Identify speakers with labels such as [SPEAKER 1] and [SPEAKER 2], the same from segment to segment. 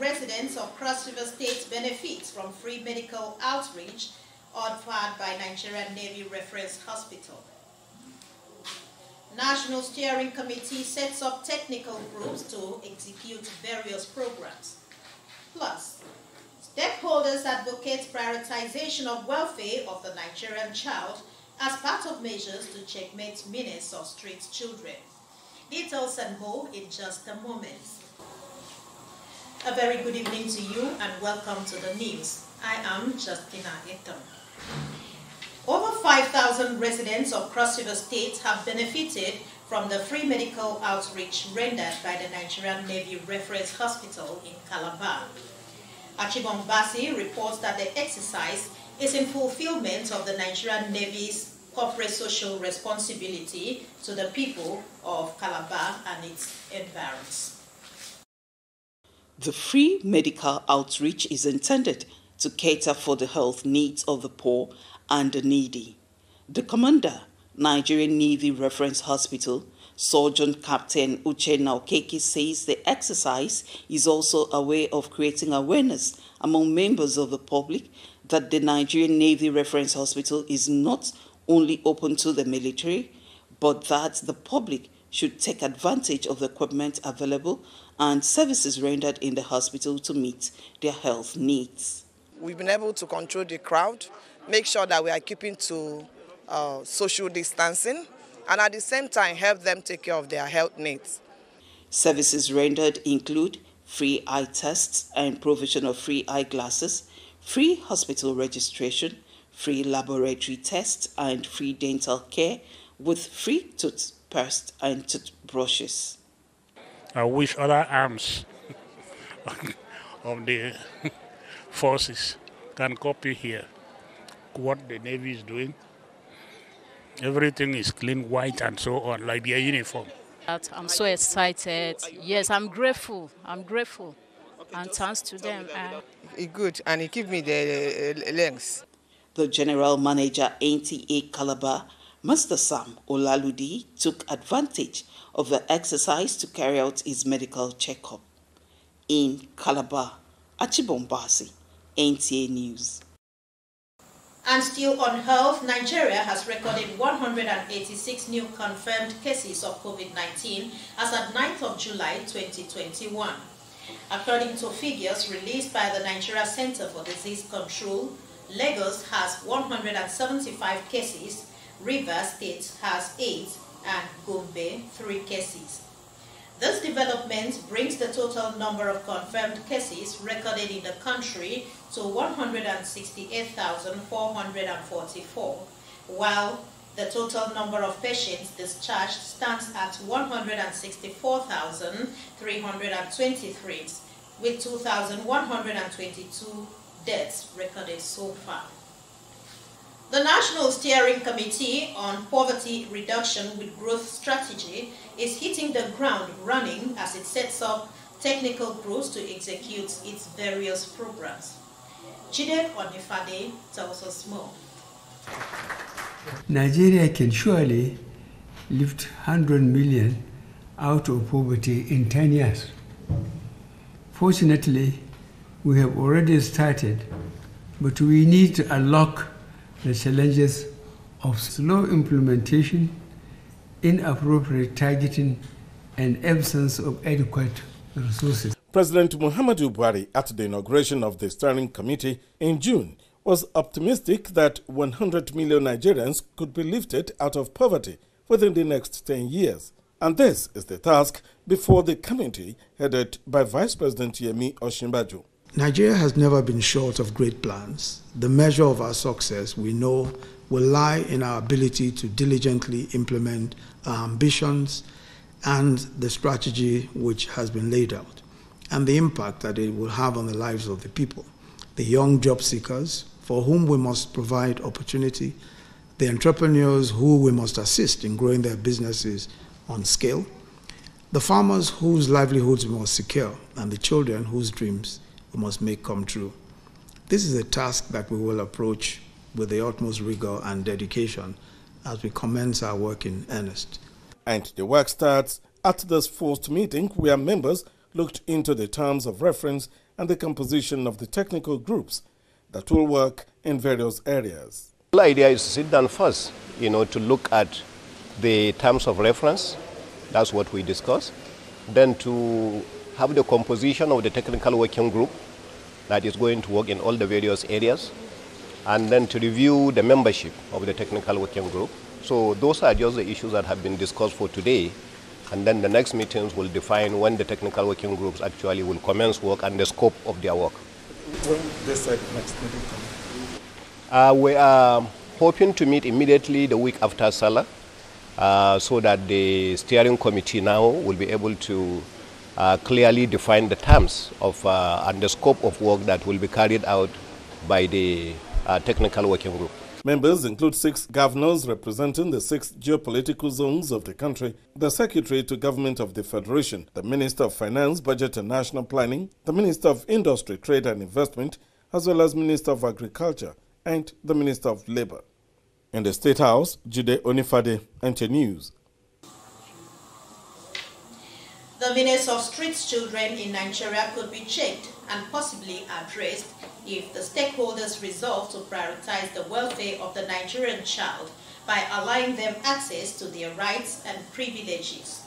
[SPEAKER 1] residents of Cross River State benefit from free medical outreach offered by Nigerian Navy Reference Hospital. National Steering Committee sets up technical groups to execute various programs. Plus, stakeholders advocate prioritization of welfare of the Nigerian child as part of measures to checkmate menace of street children. Details and more in just a moment. A very good evening to you and welcome to the news. I am Justina Eton. Over 5,000 residents of Cross River State have benefited from the free medical outreach rendered by the Nigerian Navy Reference Hospital in Calabar. Achibong Basi reports that the exercise is in fulfillment of the Nigerian Navy's corporate social responsibility to the people of Calabar and its environs.
[SPEAKER 2] The free medical outreach is intended to cater for the health needs of the poor and the needy. The commander, Nigerian Navy Reference Hospital, Sergeant Captain Uchenna Okeke, says the exercise is also a way of creating awareness among members of the public that the Nigerian Navy Reference Hospital is not only open to the military, but that the public should take advantage of the equipment available and services rendered in the hospital to meet their health needs.
[SPEAKER 3] We've been able to control the crowd, make sure that we are keeping to social distancing, and at the same time help them take care of their health needs.
[SPEAKER 2] Services rendered include free eye tests and provision of free eyeglasses, free hospital registration, free laboratory tests and free dental care with free toothpaste and toothbrushes.
[SPEAKER 4] I wish other arms of the forces can copy here what the Navy is doing. Everything is clean, white and so on, like their uniform.
[SPEAKER 5] I'm so excited. Yes, I'm grateful. And thanks to them.
[SPEAKER 3] It's good, and it gives me the length.
[SPEAKER 2] The General Manager, Nta Calabar, Mr. Sam Olaludi, took advantage of the exercise to carry out his medical checkup. In Calabar, Achibong Basi, NTA News.
[SPEAKER 1] And still on health, Nigeria has recorded 186 new confirmed cases of COVID-19 as at 9th of July 2021. According to figures released by the Nigeria Center for Disease Control, Lagos has 175 cases, Rivers State has 8, and Gombe 3 cases. This development brings the total number of confirmed cases recorded in the country to 168,444, while the total number of patients discharged stands at 164,323, with 2,122 deaths recorded so far. The National Steering Committee on Poverty Reduction with Growth Strategy is hitting the ground running as it sets up technical groups to execute its various programs. Chide Onifade tells us more.
[SPEAKER 6] Nigeria can surely lift 100 million out of poverty in 10 years. Fortunately, we have already started, but we need to unlock the challenges of slow implementation, inappropriate targeting, and absence of adequate resources.
[SPEAKER 7] President Muhammadu Buhari, at the inauguration of the steering committee in June, was optimistic that 100 million Nigerians could be lifted out of poverty within the next 10 years. And this is the task before the committee headed by Vice President Yemi Osinbajo.
[SPEAKER 8] Nigeria has never been short of great plans. The measure of our success, we know, will lie in our ability to diligently implement our ambitions and the strategy which has been laid out, and the impact that it will have on the lives of the people. The young job seekers, for whom we must provide opportunity, the entrepreneurs who we must assist in growing their businesses on scale, the farmers whose livelihoods we must secure, and the children whose dreams we must make come true. This is a task that we will approach with the utmost rigor and dedication as we commence our work in earnest.
[SPEAKER 7] And the work starts at this first meeting where members looked into the terms of reference and the composition of the technical groups that will work in various areas.
[SPEAKER 9] The idea is to sit down first, to look at the terms of reference. That's what we discuss. Then to have the composition of the technical working group that is going to work in all the various areas, and then to review the membership of the technical working group. So those are just the issues that have been discussed for today, and then the next meetings will define when the technical working groups actually will commence work and the scope of their work.
[SPEAKER 7] When this next meeting?
[SPEAKER 9] We are hoping to meet immediately the week after Salah, so that the steering committee now will be able to clearly define the terms of and the scope of work that will be carried out by the technical working group.
[SPEAKER 7] Members include 6 governors representing the 6 geopolitical zones of the country, the Secretary to Government of the Federation, the Minister of Finance, Budget and National Planning, the Minister of Industry, Trade and Investment, as well as Minister of Agriculture and the Minister of Labor. In the State House, Jude Onifade, Nta News.
[SPEAKER 1] The menace of street children in Nigeria could be checked and possibly addressed if the stakeholders resolve to prioritize the welfare of the Nigerian child by allowing them access to their rights and privileges.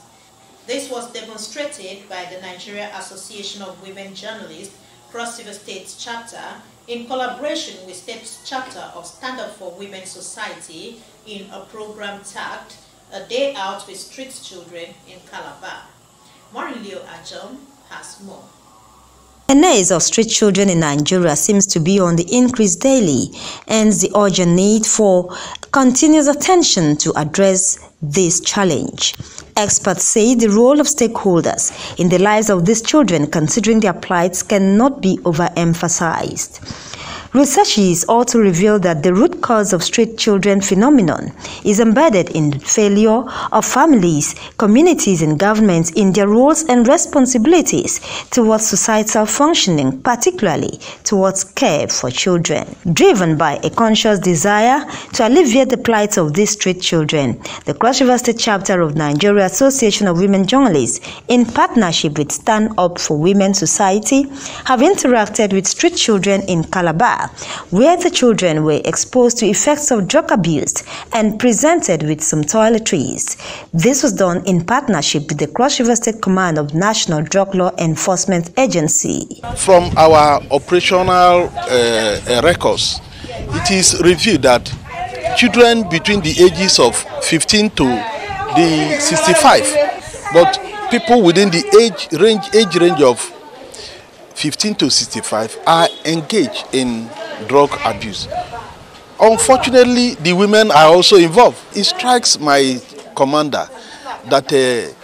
[SPEAKER 1] This was demonstrated by the Nigeria Association of Women Journalists Cross River State Chapter in collaboration with State Chapter of Stand Up for Women Society in a program tagged A Day Out with Street Children in Calabar. Ughelli Lake has more.
[SPEAKER 10] The menace of street children in Nigeria seems to be on the increase daily, hence the urgent need for continuous attention to address this challenge. Experts say the role of stakeholders in the lives of these children, considering their plights, cannot be overemphasized. Researches also reveal that the root cause of street children phenomenon is embedded in the failure of families, communities, and governments in their roles and responsibilities towards societal functioning, particularly towards care for children. Driven by a conscious desire to alleviate the plight of these street children, the Cross River State Chapter of Nigeria Association of Women Journalists, in partnership with Stand Up for Women Society, have interacted with street children in Calabar, where the children were exposed to effects of drug abuse and presented with some toiletries. This was done in partnership with the Cross River State Command of National Drug Law Enforcement Agency.
[SPEAKER 11] From our operational records, it is revealed that children between the ages of 15 to the 65, but people within the age range of 15 to 65 are engaged in drug abuse. Unfortunately, the women are also involved. It strikes my commander that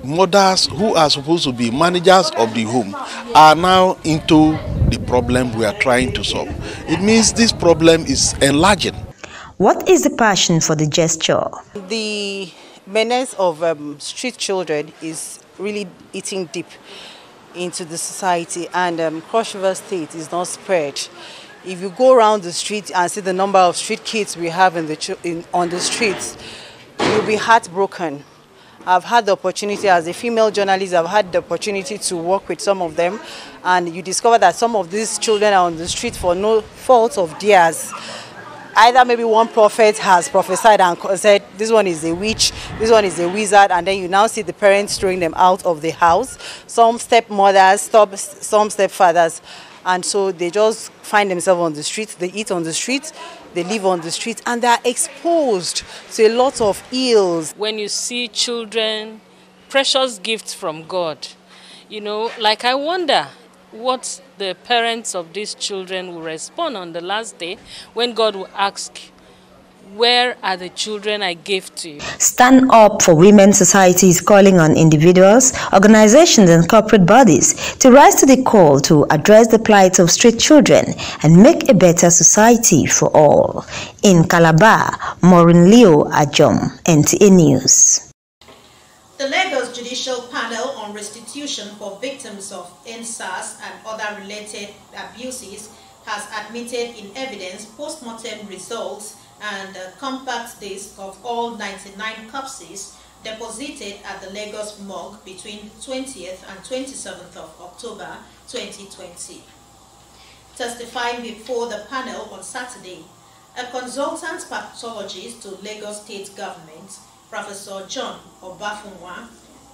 [SPEAKER 11] mothers who are supposed to be managers of the home are now into the problem we are trying to solve. It means this problem is enlarging.
[SPEAKER 10] What is the passion for the gesture?
[SPEAKER 12] The menace of street children is really eating deep into the society, and Cross River State is not spared. If you go around the street and see the number of street kids we have on the streets, you'll be heartbroken. I've had the opportunity, as a female journalist, I've had the opportunity to work with some of them, and you discover that some of these children are on the street for no fault of theirs. Either maybe one prophet has prophesied and said, this one is a witch, this one is a wizard, and then you now see the parents throwing them out of the house. Some stepmothers, some stepfathers, and so they just find themselves on the street, they eat on the street, they live on the street, and they are exposed to a lot of ills.
[SPEAKER 5] When you see children, precious gifts from God, like I wonder what the parents of these children will respond on the last day when God will ask, where are the children I gave to you?
[SPEAKER 10] Stand Up for Women Society is calling on individuals, organizations and corporate bodies to rise to the call to address the plight of street children and make a better society for all. In Calabar, Ughelli Lake, Nta News.
[SPEAKER 1] The Lagos Judicial Panel on Restitution for Victims of NSAS and other related abuses has admitted in evidence post-mortem results and a compact disc of all 99 corpses deposited at the Lagos morgue between 20th and 27th of October 2020. Testifying before the panel on Saturday, a consultant pathologist to Lagos State Government, Professor John Obafunwa,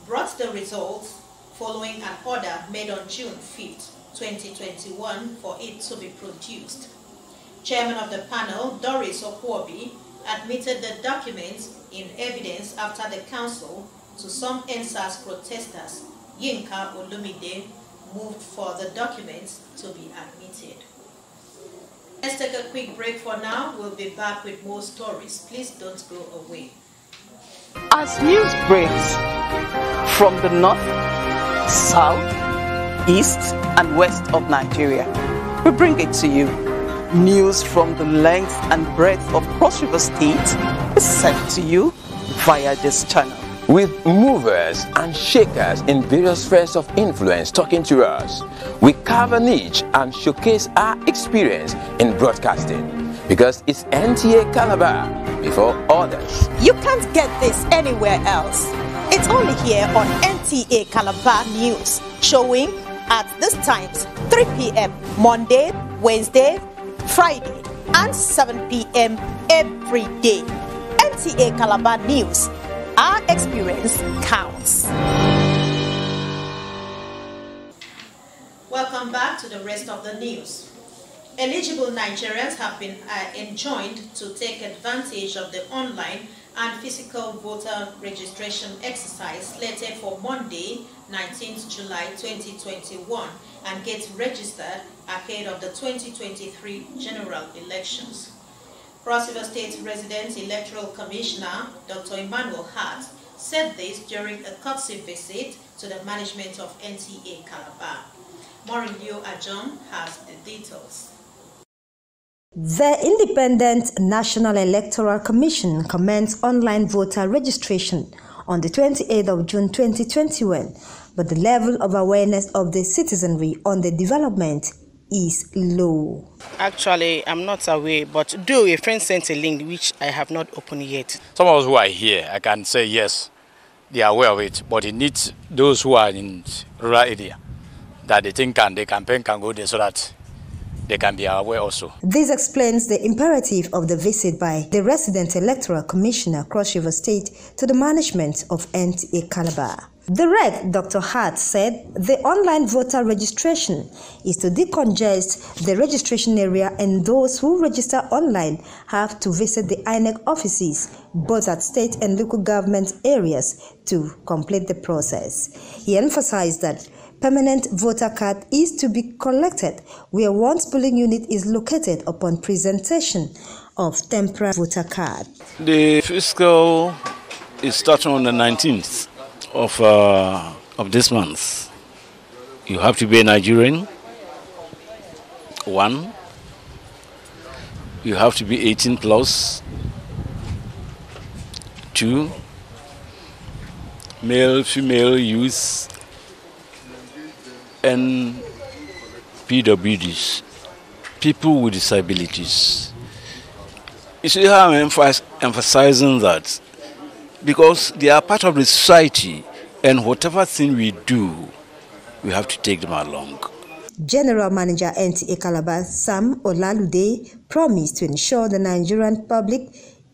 [SPEAKER 1] brought the results following an order made on June 5th, 2021 for it to be produced. Chairman of the panel, Doris Okwobi, admitted the documents in evidence after the council to some NSAS protesters, Yinka Olumide, moved for the documents to be admitted. Let's take a quick break for now. We'll be back with more stories. Please don't go away.
[SPEAKER 13] As news breaks from the north, south, east, and west of Nigeria, we bring it to you. News from the length and breadth of Cross River State is sent to you via this channel.
[SPEAKER 14] With movers and shakers in various spheres of influence talking to us, we carve a niche and showcase our experience in broadcasting, because it's Nta Calabar before others.
[SPEAKER 15] You can't get this anywhere else. It's only here on Nta Calabar News, showing at this times 3 p.m. Monday, Wednesday, Friday, and 7 p.m. every day. Nta Calabar News. Our experience counts.
[SPEAKER 1] Welcome back to the rest of the news. Eligible Nigerians have been enjoined to take advantage of the online and physical voter registration exercise slated for Monday, 19th July 2021 and get registered ahead of the 2023 general elections. Cross River State Resident Electoral Commissioner Dr. Emmanuel Hart said this during a courtesy visit to the management of Nta Calabar. Morinlio Ajom has the details.
[SPEAKER 10] The Independent National Electoral Commission commenced online voter registration on the 28th of June 2021, but the level of awareness of the citizenry on the development is low.
[SPEAKER 16] Actually, I'm not aware, but though a friend sent a link which I have not opened yet.
[SPEAKER 17] Some of us who are here, I can say yes, they are aware of it, but it needs those who are in rural area that they think the campaign can go there so that they can be aware also.
[SPEAKER 10] This explains the imperative of the visit by the resident electoral commissioner Cross River State to the management of Nta Calabar. The Rep. Dr. Hart said the online voter registration is to decongest the registration area, and those who register online have to visit the INEC offices, both at state and local government areas, to complete the process. He emphasized that permanent voter card is to be collected where one's polling unit is located upon presentation of temporary voter card.
[SPEAKER 18] The fiscal is starting on the 19th of this month. You have to be a Nigerian. 1. You have to be 18 plus. 2. Male, female, youth, and PWDs, people with disabilities. You see how I'm emphasizing that? Because they are part of the society, and whatever thing we do, we have to take them along.
[SPEAKER 10] General Manager Nta Calabar Sam Olalude promised to ensure the Nigerian public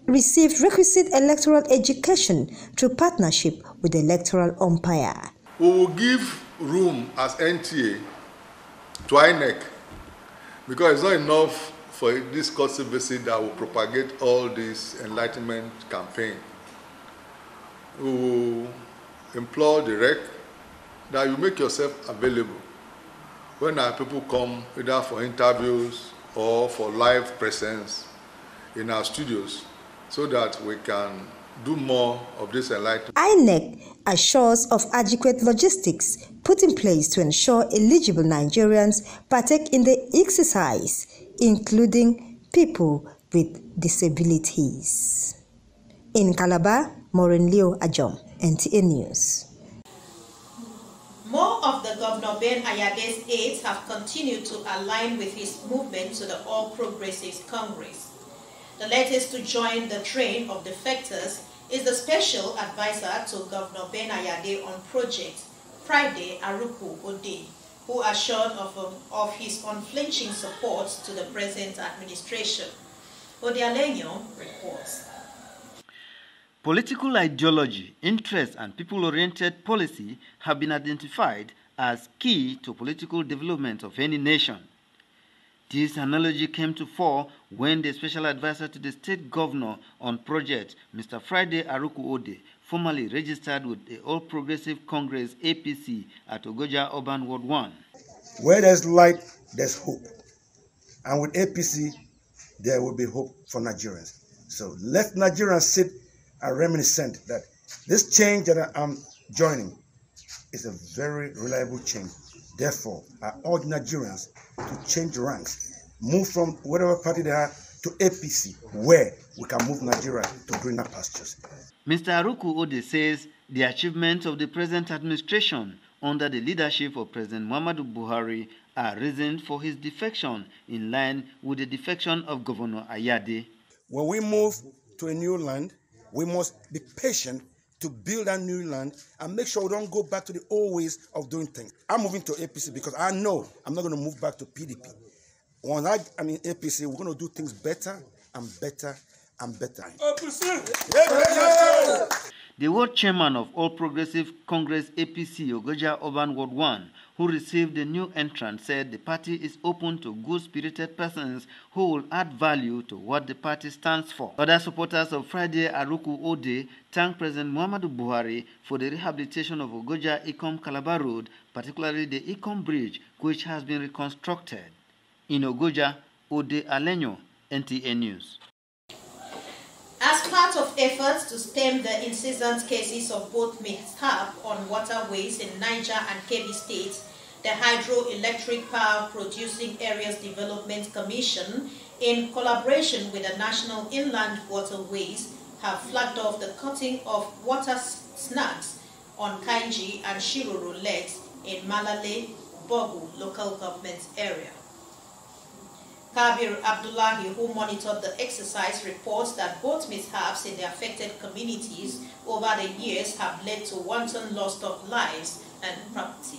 [SPEAKER 10] received requisite electoral education through partnership with the electoral umpire.
[SPEAKER 19] We will give room as NTA to INEC, because it's not enough for this courtesy visit that will propagate all this enlightenment campaign. We will implore the REC that you make yourself available when our people come either for interviews or for live presence in our studios, so that we can do more of this enlightenment.
[SPEAKER 10] INEC assures of adequate logistics put in place to ensure eligible Nigerians partake in the exercise, including people with disabilities. In Calabar, Morinlio Ajom, NTA News.
[SPEAKER 1] More of the Governor Ben Ayade's aides have continued to align with his movement to the All Progressives Congress. The latest to join the train of defectors is the special advisor to Governor Ben Ayade on project, Friday Aruku Ode, who assured of his unflinching support to the present administration. Ughelli reports.
[SPEAKER 20] Political ideology, interest, and people-oriented policy have been identified as key to political development of any nation. This analogy came to fore when the special advisor to the state governor on project, Mr. Friday Aruku Ode, formally registered with the All Progressive Congress APC at Ogoja Urban Ward 1.
[SPEAKER 21] Where there's light, there's hope. And with APC, there will be hope for Nigerians. So let Nigerians sit and reminiscent that this change that I'm joining is a very reliable change. Therefore, I urge Nigerians to change ranks, move from whatever party they are to APC, where we can move Nigeria to greener pastures.
[SPEAKER 20] Mr. Aruku Ode says the achievements of the present administration under the leadership of President Muhammadu Buhari are reason for his defection, in line with the defection of Governor Ayade.
[SPEAKER 21] When we move to a new land, we must be patient to build a new land and make sure we don't go back to the old ways of doing things. I'm moving to APC because I know I'm not going to move back to PDP. When I'm in APC, we're going to do things better and better and better.
[SPEAKER 20] The world chairman of All Progressive Congress APC Ogoja Urban Ward 1, who received the new entrant, said the party is open to good-spirited persons who will add value to what the party stands for. Other supporters of Friday Aruku Ode thanked President Muhammadu Buhari for the rehabilitation of Ogoja-Ikom Calabar Road, particularly the Ikom Bridge, which has been reconstructed. In Ogoja, Ode Alenyo, NTA News.
[SPEAKER 1] As part of efforts to stem the incessant cases of boat mishap on waterways in Niger and Kebbi states, the Hydroelectric Power Producing Areas Development Commission, in collaboration with the National Inland Waterways, have flagged off the cutting of water snags on Kainji and Shiroro lakes in Malale, Bogu local government area. Kabir Abdullahi, who monitored the exercise, reports that both mishaps in the affected communities over the years have led to wanton loss of lives and property.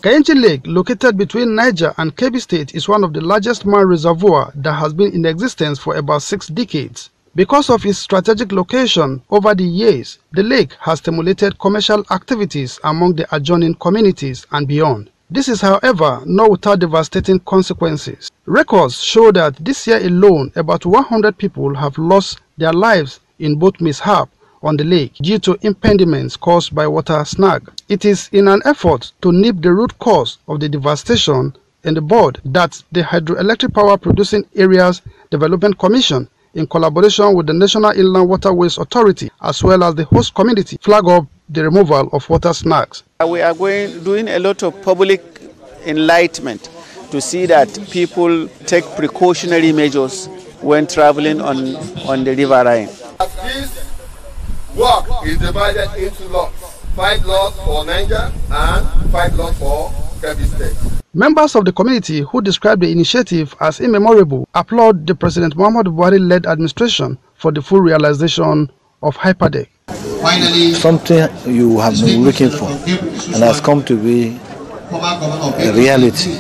[SPEAKER 22] Ughelli Lake, located between Niger and Kebbi State, is one of the largest mine reservoirs that has been in existence for about 6 decades. Because of its strategic location over the years, the lake has stimulated commercial activities among the adjoining communities and beyond. This is, however, not without devastating consequences. Records show that this year alone, about 100 people have lost their lives in boat mishap on the lake due to impediments caused by water snag. It is in an effort to nip the root cause of the devastation in the board that the Hydroelectric Power Producing Areas Development Commission, in collaboration with the National Inland Waterways Authority as well as the host community, flag up the removal of water snags.
[SPEAKER 23] We are doing a lot of public enlightenment to see that people take precautionary measures when traveling on the river Rhine.
[SPEAKER 24] This work is divided into lots, 5 lots for Niger and 5 lots for Kebbi State.
[SPEAKER 22] Members of the community who described the initiative as immemorable applaud the President Muhammadu Buhari-led administration for the full realization of Hyperdeck.
[SPEAKER 25] Something you have been looking for and has come to be a reality.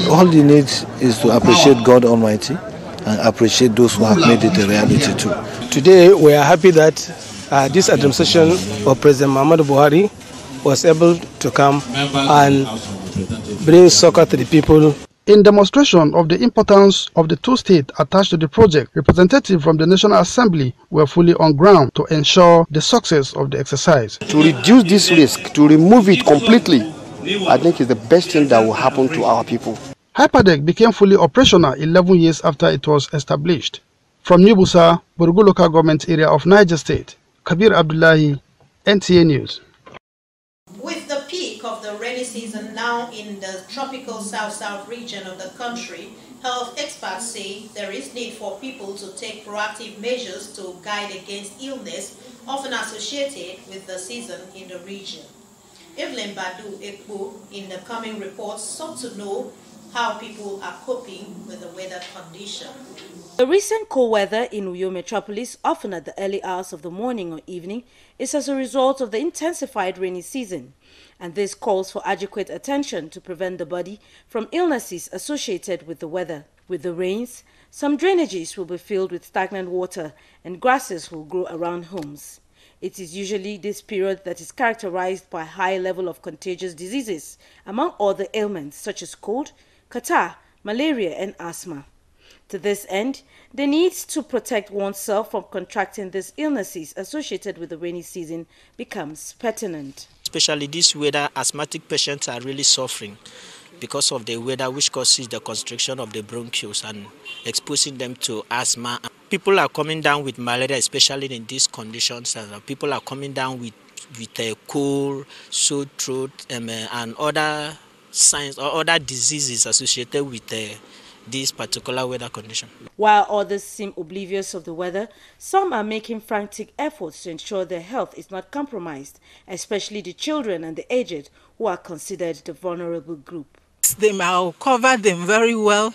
[SPEAKER 25] All you need is to appreciate God Almighty and appreciate those who have made it a reality too.
[SPEAKER 26] Today we are happy that this administration of President Muhammadu Buhari was able to come and bring succor to the people.
[SPEAKER 22] In demonstration of the importance of the 2 states attached to the project, representatives from the National Assembly were fully on ground to ensure the success of the exercise.
[SPEAKER 27] To reduce this risk, to remove it completely, I think is the best thing that will happen to our people.
[SPEAKER 22] Hyperdeck became fully operational 11 years after it was established. From Nibusa, Borugu local government area of Niger State, Kabir Abdullahi, NTA News.
[SPEAKER 1] With the peak of the rainy season now in the tropical south-south region of the country, health experts say there is need for people to take proactive measures to guide against illness often associated with the season in the region. Evelyn Badu Ekpo in the coming report sought to know how people are coping with the weather condition.
[SPEAKER 2] The recent cold weather in Uyo metropolis, often at the early hours of the morning or evening, is as a result of the intensified rainy season. And this calls for adequate attention to prevent the body from illnesses associated with the weather. With the rains, some drainages will be filled with stagnant water and grasses will grow around homes. It is usually this period that is characterized by a high level of contagious diseases, among other ailments such as cold, catarrh, malaria and asthma. To this end, the need to protect oneself from contracting these illnesses associated with the rainy season becomes pertinent.
[SPEAKER 3] Especially this weather, asthmatic patients are really suffering because of the weather, which causes the constriction of the bronchioles and exposing them to asthma. People are coming down with malaria, especially in these conditions. People are coming down with a cold, sore throat, and other signs or other diseases associated with this particular weather condition.
[SPEAKER 2] While others seem oblivious of the weather, some are making frantic efforts to ensure their health is not compromised, especially the children and the aged, who are considered the vulnerable group.
[SPEAKER 4] I'll cover them very well.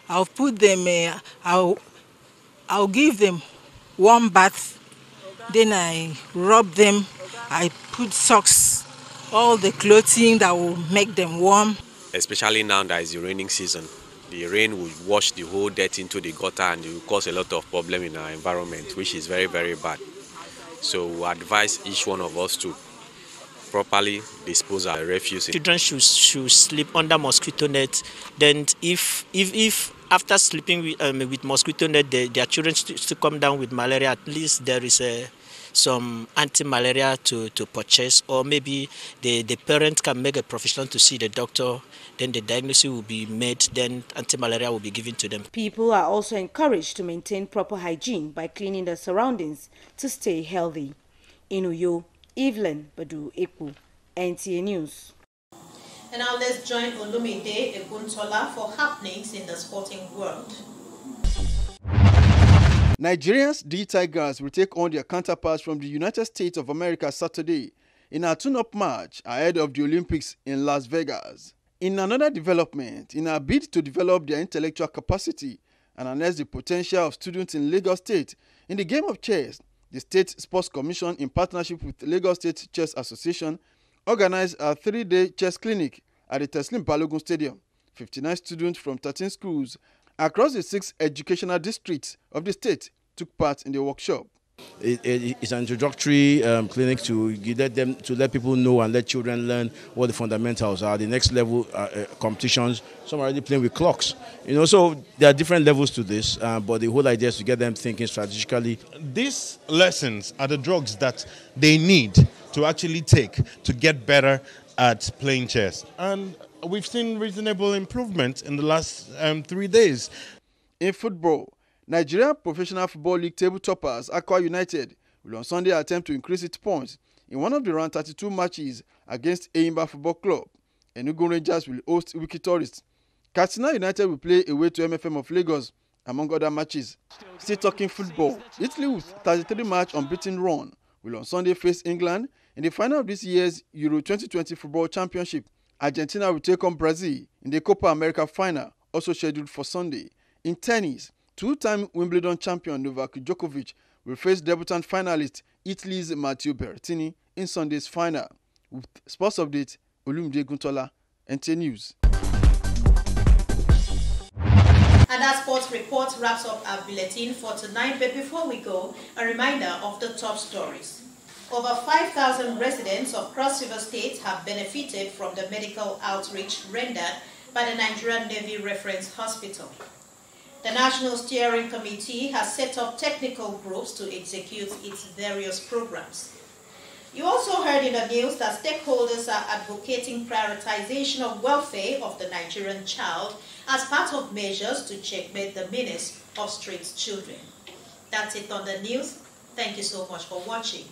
[SPEAKER 4] I'll put them, I'll give them warm bath. Then I rub them. I put socks, all the clothing that will make them warm.
[SPEAKER 6] Especially now that it's the raining season. The rain will wash the whole dirt into the gutter and it will cause a lot of problem in our environment, which is very, very bad. So we advise each one of us to properly dispose our refuse.
[SPEAKER 3] Children should sleep under mosquito net. Then if after sleeping with mosquito net, their children still come down with malaria, at least there is some anti-malaria to purchase, or maybe the parent can make a professional to see the doctor, then the diagnosis will be made, then anti-malaria will be given to them.
[SPEAKER 2] People are also encouraged to maintain proper hygiene by cleaning their surroundings to stay healthy. In Uyo, Evelyn Badu Ekpu, NTA News.
[SPEAKER 1] And now let's join Olumide Eguntola for happenings in the sporting world.
[SPEAKER 7] Nigerians D Tigers will take on their counterparts from the United States of America Saturday in a tune-up match ahead of the Olympics in Las Vegas. In another development, in a bid to develop their intellectual capacity and harness the potential of students in Lagos State in the game of chess, the State Sports Commission, in partnership with Lagos State Chess Association, organized a 3-day chess clinic at the Teslim Balogun Stadium. 59 students from 13 schools across the 6 educational districts of the state took part in the workshop.
[SPEAKER 8] It's an introductory clinic to let people know and let children learn what the fundamentals are. The next level competitions, some are already playing with clocks. So there are different levels to this, but the whole idea is to get them thinking strategically.
[SPEAKER 9] These lessons are the drugs that they need to actually take to get better at playing chess. And we've seen reasonable improvement in the last 3 days.
[SPEAKER 7] In football, Nigeria Professional Football League table toppers Akwa United will on Sunday attempt to increase its points in one of the round 32 matches against Eyimba Football Club. Enugu Rangers will host Wiki Tourists. Katsina United will play away to MFM of Lagos, among other matches. Still talking football, Italy with 33-match unbeaten run will on Sunday face England in the final of this year's Euro 2020 Football Championship. Argentina will take on Brazil in the Copa America final, also scheduled for Sunday. In tennis, 2-time Wimbledon champion Novak Djokovic will face debutant finalist Italy's Matteo Berrettini in Sunday's final. With sports update, Olumide Guntola, NTA News.
[SPEAKER 1] And that sports report wraps up our bulletin for tonight. But before we go, a reminder of the top stories. Over 5,000 residents of Cross River State have benefited from the medical outreach rendered by the Nigerian Navy Reference Hospital. The National Steering Committee has set up technical groups to execute its various programs. You also heard in the news that stakeholders are advocating prioritization of welfare of the Nigerian child as part of measures to checkmate the menace of street children. That's it on the news. Thank you so much for watching.